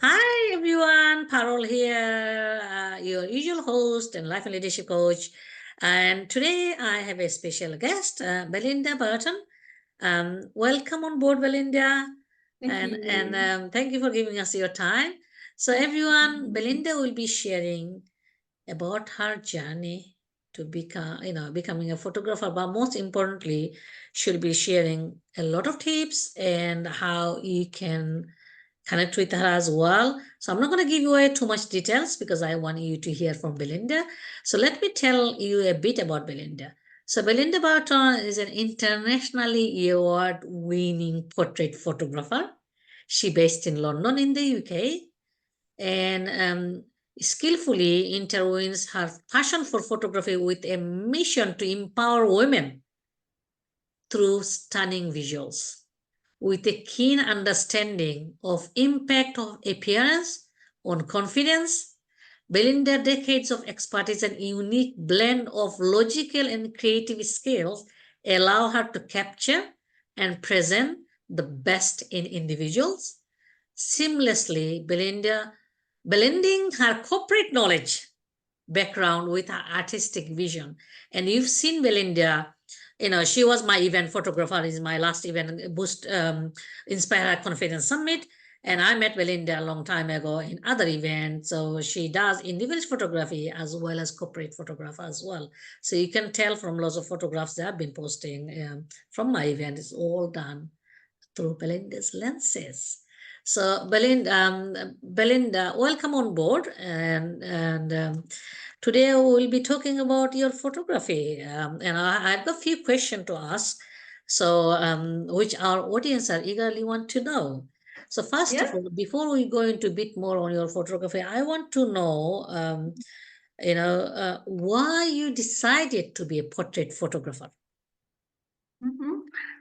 Hi everyone, Parul here, your usual host and life and leadership coach. And today I have a special guest, Belinda Burton. Welcome on board, Belinda, Thank you. thank you for giving us your time. So everyone, Belinda will be sharing about her journey to becoming a photographer, but most importantly, she'll be sharing a lot of tips and how you can connect with her as well. So I'm not going to give you away too much details because I want you to hear from Belinda. So let me tell you a bit about Belinda. So Belinda Burton is an internationally award-winning portrait photographer. She based in London in the UK and skillfully intertwines her passion for photography with a mission to empower women through stunning visuals. With a keen understanding of impact of appearance on confidence, Belinda's decades of expertise and unique blend of logical and creative skills allow her to capture and present the best in individuals, seamlessly blending her corporate knowledge background with her artistic vision. And you've seen Belinda, she was my event photographer in my last event, Boost Inspire Her Confidence Summit. And I met Belinda a long time ago in other events. So she does individual photography as well as corporate photography as well. So you can tell from lots of photographs that I've been posting from my event, it's all done through Belinda's lenses. So Belinda, welcome on board, and today we will be talking about your photography, and I've got a few questions to ask, so which our audience are eagerly want to know. So first of Yeah. all, before we go into a bit more on your photography, I want to know, why you decided to be a portrait photographer. hmm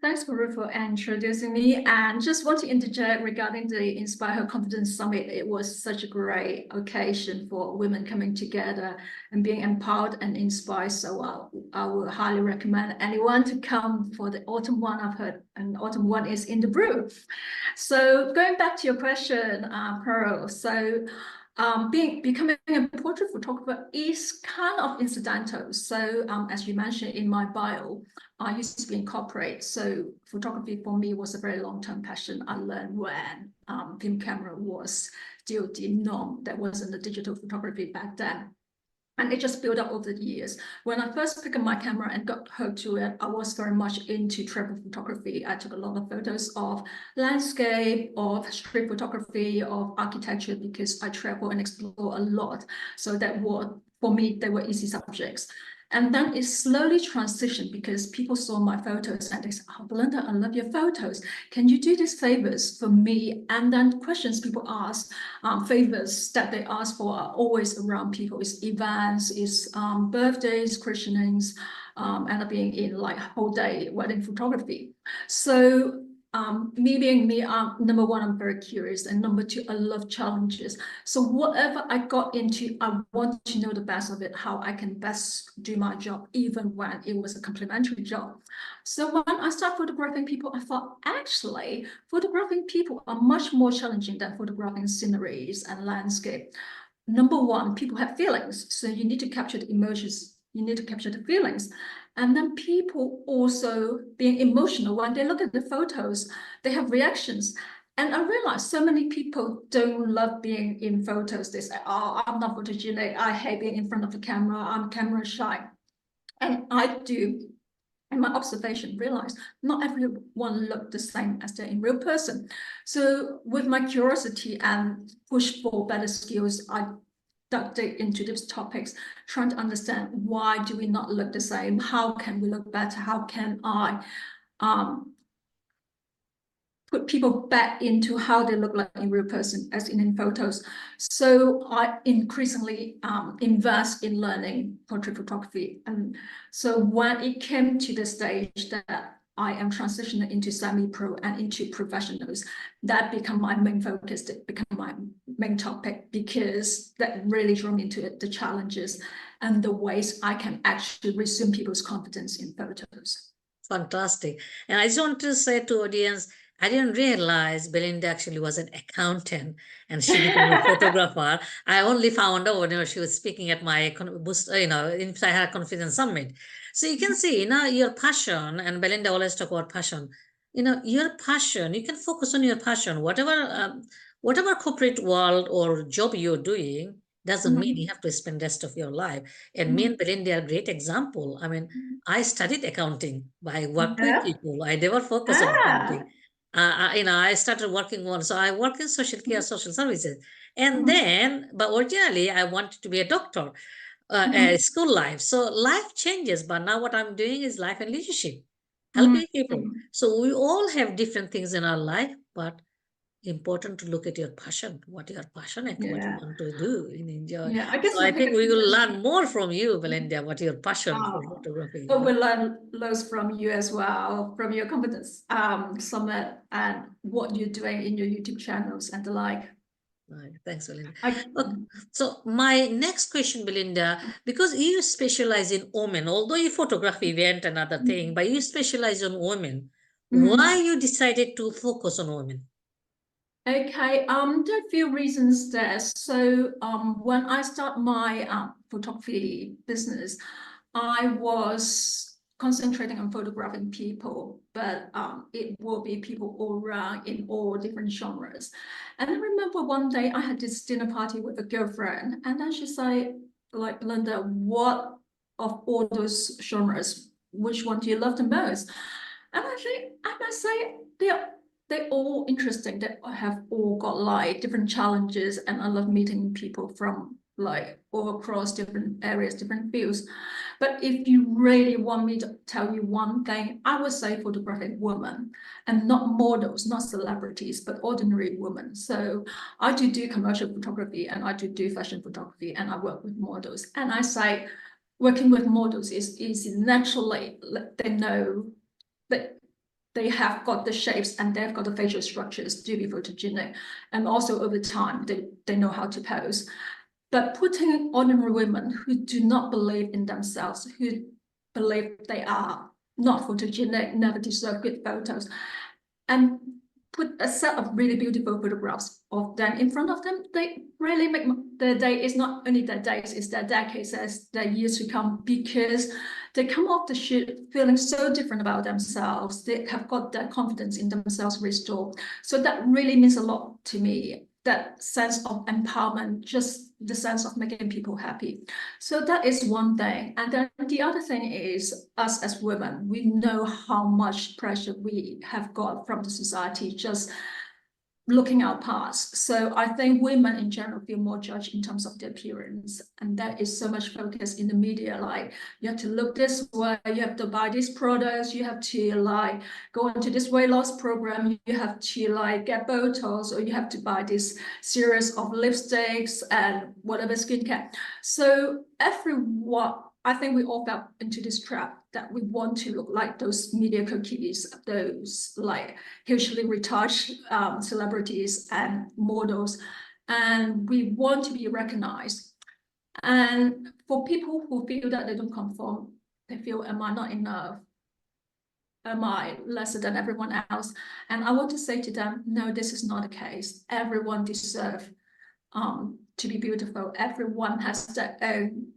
Thanks, Guru, for introducing me. And just want to interject regarding the Inspire Her Confidence Summit. It was such a great occasion for women coming together and being empowered and inspired. So I would highly recommend anyone to come for the autumn one. I've heard and autumn one is in the brew. So going back to your question, Pearl. So becoming a portrait photographer is kind of incidental. So as you mentioned in my bio, I used to be in corporate. So photography for me was a very long-term passion. I learned when film camera was still the norm. There wasn't the digital photography back then. And it just built up over the years. When I first picked up my camera and got hooked to it, I was very much into travel photography. I took a lot of photos of landscape, of street photography, of architecture, because I travel and explore a lot. So for me, they were easy subjects. And then it slowly transitioned because people saw my photos and they said, "Oh, Belinda, I love your photos. Can you do these favors for me?" And then questions people ask, favors that they ask for are always around people. It's events, it's birthdays, christenings, and being in like whole day wedding photography. So me being me, number one, I'm very curious, and number two, I love challenges. So whatever I got into, I want to know the best of it, how I can best do my job, even when it was a complimentary job. So when I started photographing people, I thought actually photographing people are much more challenging than photographing sceneries and landscape. Number one, people have feelings, so you need to capture the emotions, you need to capture the feelings. And then people also being emotional when they look at the photos, they have reactions. And I realized so many people don't love being in photos. They say, "Oh, I'm not photogenic. I hate being in front of the camera. I'm camera shy." And I do, in my observation, realized not everyone looked the same as they're in real person. So with my curiosity and push for better skills, I dug deep into these topics, trying to understand why do we not look the same? How can we look better? How can I um, put people back into how they look like in real person as in photos? So I increasingly invest in learning portrait photography. And so when it came to the stage that I am transitioning into semi-pro and into professionals, that become my main focus, that become my main topic, because that really drew me into it, the challenges and the ways I can actually resume people's confidence in photos. Fantastic. And I just want to say to audience, I didn't realize Belinda actually was an accountant and she became a photographer. I only found out when she was speaking at my inside her confidence summit. So you can see, your passion, and Belinda always talk about passion. Your passion, you can focus on your passion. Whatever corporate world or job you're doing doesn't mean you Mhm. have to spend rest of your life. And me and Mhm. Belinda are a great example. I mean, I studied accounting. I worked with Yeah. people. I never focused on accounting. Ah. I started working so I work in social care, Mhm. social services. And Mhm. then, but originally I wanted to be a doctor, Mhm. school life. So life changes, but now what I'm doing is life and leadership, helping people. Mhm. So we all have different things in our life, but important to look at your passion, what you are passionate, what you Yeah. want to do and enjoy. Yeah. I guess So we'll I take think a we will different. learn more from you, Belinda, what your passion for Oh, photography. but we'll learn loads from you as well, from your competence summit and what you're doing in your YouTube channels and the like. Right. Thanks, Belinda. I, Okay. So my next question, Belinda, because you specialize in women, although you photograph event and other thing, but you specialize on women. Why Mhm. you decided to focus on women? Okay, there are a few reasons there. So, when I start my photography business, I was concentrating on photographing people, but it will be people all around in all different genres. And I remember one day I had this dinner party with a girlfriend, and then she said, like, Linda, what of all those genres, which one do you love the most? And I think I must say they're all interesting. They have all got like different challenges, and I love meeting people from like all across different areas, different fields. But if you really want me to tell you one thing, I would say photographic women, and not models, not celebrities, but ordinary women. So I do commercial photography, and I do fashion photography, and I work with models. And I say working with models is naturally, they know that they have got the shapes and they've got the facial structures to be photogenic. And also over time, they know how to pose. But putting ordinary women who do not believe in themselves, who believe they are not photogenic, never deserve good photos, and put a set of really beautiful photographs of them in front of them, they really make their day. It's not only their days, it's their decades, it's their years to come, because they come off the shoot feeling so different about themselves. They have got their confidence in themselves restored. So that really means a lot to me. That sense of empowerment, just the sense of making people happy. So that is one thing. And then the other thing is us as women, we know how much pressure we have got from the society just looking our past. So I think women in general feel more judged in terms of their appearance. And there is so much focus in the media, like you have to look this way, you have to buy these products, you have to like go into this weight loss program, you have to like get Botox, or you have to buy this series of lipsticks and whatever skincare. So everyone, I think we all fell into this trap that we want to look like those media cookies, those like hugely retouched celebrities and models, and we want to be recognized. And for people who feel that they don't conform, they feel, am I not enough? Am I lesser than everyone else? And I want to say to them, no, this is not the case. Everyone deserves to be beautiful. Everyone has their own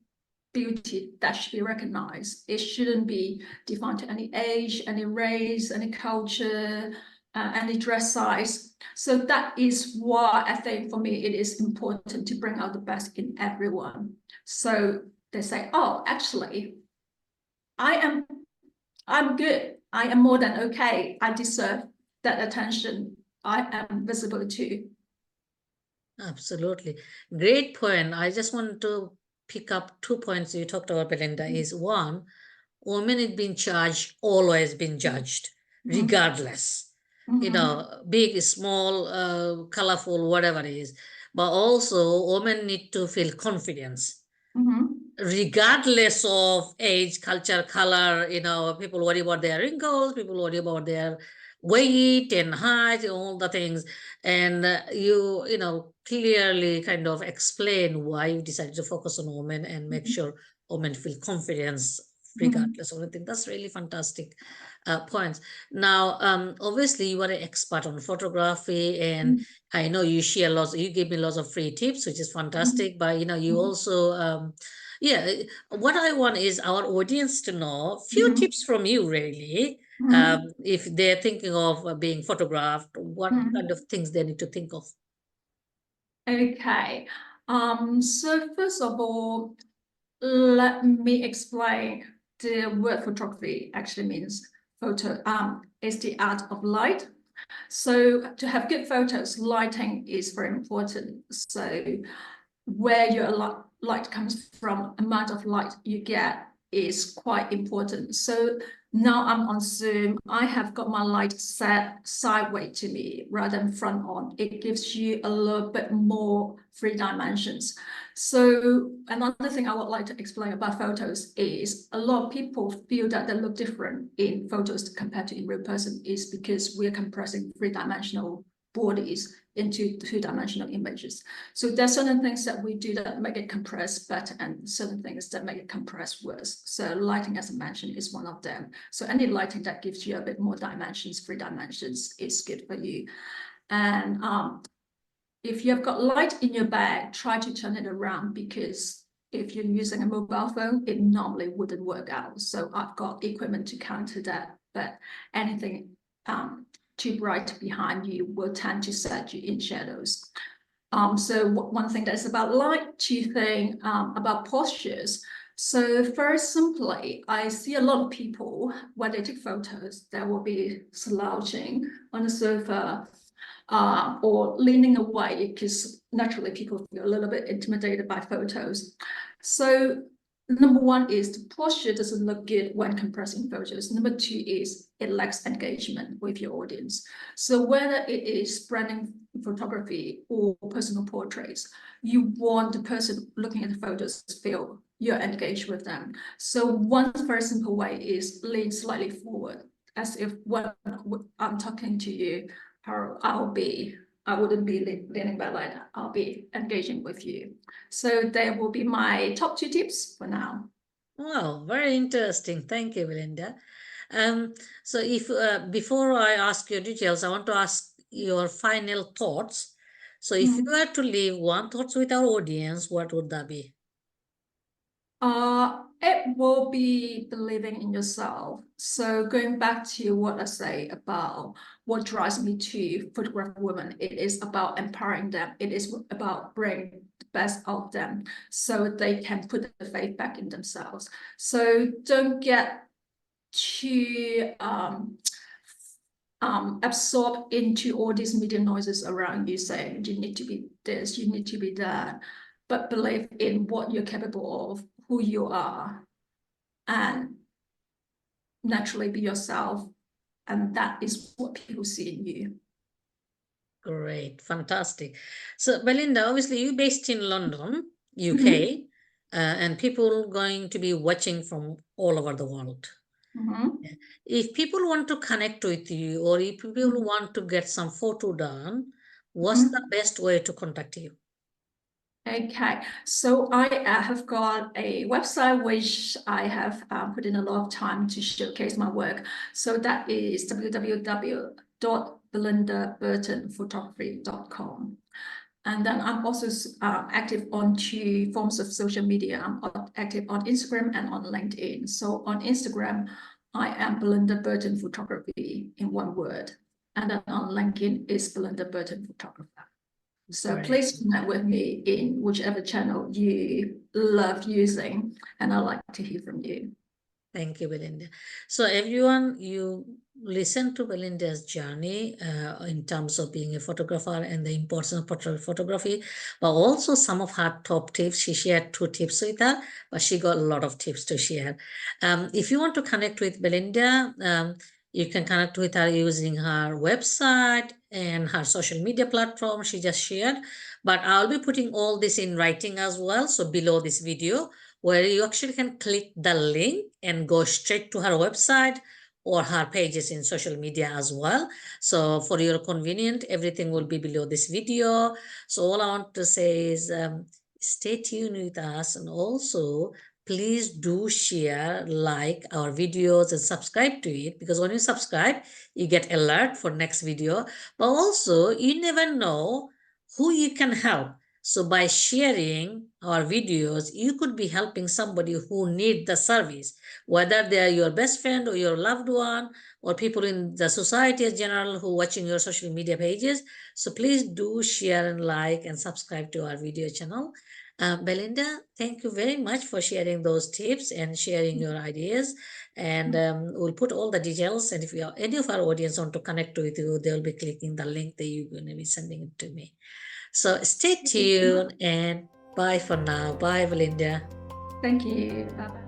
beauty that should be recognized. It shouldn't be defined to any age, any race, any culture, any dress size. So that is why I think for me it is important to bring out the best in everyone. So they say, oh, actually, I am I'm good. I am more than okay. I deserve that attention. I am visible too. Absolutely. Great point. I just want to pick up 2 points you talked about, Belinda. Is one, women is being charged, always been judged, Mhm. regardless. Mhm. Big, small, colorful, whatever it is. But also, women need to feel confidence, Mhm. regardless of age, culture, color. People worry about their wrinkles, people worry about their weight and height and all the things. And you clearly kind of explain why you decided to focus on women and make Mhm. sure women feel confidence regardless of anything. That's really fantastic points. Now, obviously, you are an expert on photography, and I know you share lots. You gave me lots of free tips, which is fantastic. But you also, yeah. What I want is our audience to know few tips from you, really. If they're thinking of being photographed, what kind of things they need to think of? Okay. So first of all, let me explain. The word photography actually means photo. Is the art of light. So to have good photos, lighting is very important. So where your light comes from, amount of light you get is quite important. So now I'm on Zoom. I have got my light set sideways to me rather than front on. It gives you a little bit more three dimensions. So another thing I would like to explain about photos is a lot of people feel that they look different in photos compared to in real person is because we're compressing three-dimensional bodies into two-dimensional images. So there's certain things that we do that make it compress better and certain things that make it compress worse. So lighting, as I mentioned, is one of them. So any lighting that gives you a bit more dimensions, three dimensions, is good for you. And if you've got light in your bag, try to turn it around because if you're using a mobile phone, it normally wouldn't work out. So I've got equipment to counter that, but anything too bright behind you will tend to set you in shadows. So one thing that's about light, two things about postures. So very simply, I see a lot of people when they take photos, they will be slouching on the sofa or leaning away because naturally people feel a little bit intimidated by photos. So number one is the posture doesn't look good when compressing photos. Number two is it lacks engagement with your audience. So whether it is branding photography or personal portraits, you want the person looking at the photos to feel you're engaged with them. So one very simple way is lean slightly forward, as if when I'm talking to you, I wouldn't be leaning back like that. I'll be engaging with you. So there will be my top two tips for now. Wow, very interesting. Thank you, Belinda. So if before I ask your details, I want to ask your final thoughts. So if you were to leave one thoughts with our audience, what would that be? It will be believing in yourself. So going back to what I say about what drives me to photograph women, it is about empowering them. It is about bringing the best out of them so they can put the faith back in themselves. So don't get too absorbed into all these media noises around you saying you need to be this, you need to be that, but believe in what you're capable of, who you are, and naturally be yourself. And that is what people see in you. Great, fantastic. So Belinda, obviously you're based in London, UK, and people going to be watching from all over the world. If people want to connect with you or if people want to get some photo done, what's the best way to contact you? Okay, so I have got a website which I have put in a lot of time to showcase my work. So that is www.belindaburtonphotography.com. And then I'm also active on two forms of social media. I'm active on Instagram and on LinkedIn. So on Instagram, I am Belinda Burton Photography in one word. And then on LinkedIn is Belinda Burton Photographer. So please connect with me in whichever channel you love using, and I'd like to hear from you. Thank you, Belinda. So everyone, you listen to Belinda's journey in terms of being a photographer and the importance of photography, but also some of her top tips. She shared 2 tips with her, but she got a lot of tips to share. If you want to connect with Belinda, you can connect with her using her website and her social media platform she just shared. But I'll be putting all this in writing as well. So below this video, where you actually can click the link and go straight to her website or her pages in social media as well. So for your convenience, everything will be below this video. So all I want to say is stay tuned with us, and also please do share, like our videos and subscribe to it, because when you subscribe, you get alert for next video. But also, you never know who you can help. So by sharing our videos, you could be helping somebody who need the service, whether they are your best friend or your loved one or people in the society in general who watching your social media pages. So please do share and like and subscribe to our video channel. Belinda, thank you very much for sharing those tips and sharing your ideas. And we'll put all the details. And if you any of our audience want to connect with you, they'll be clicking the link that you're going to be sending it to me. So stay tuned and bye for now. Bye, Belinda. Thank you. Bye-bye.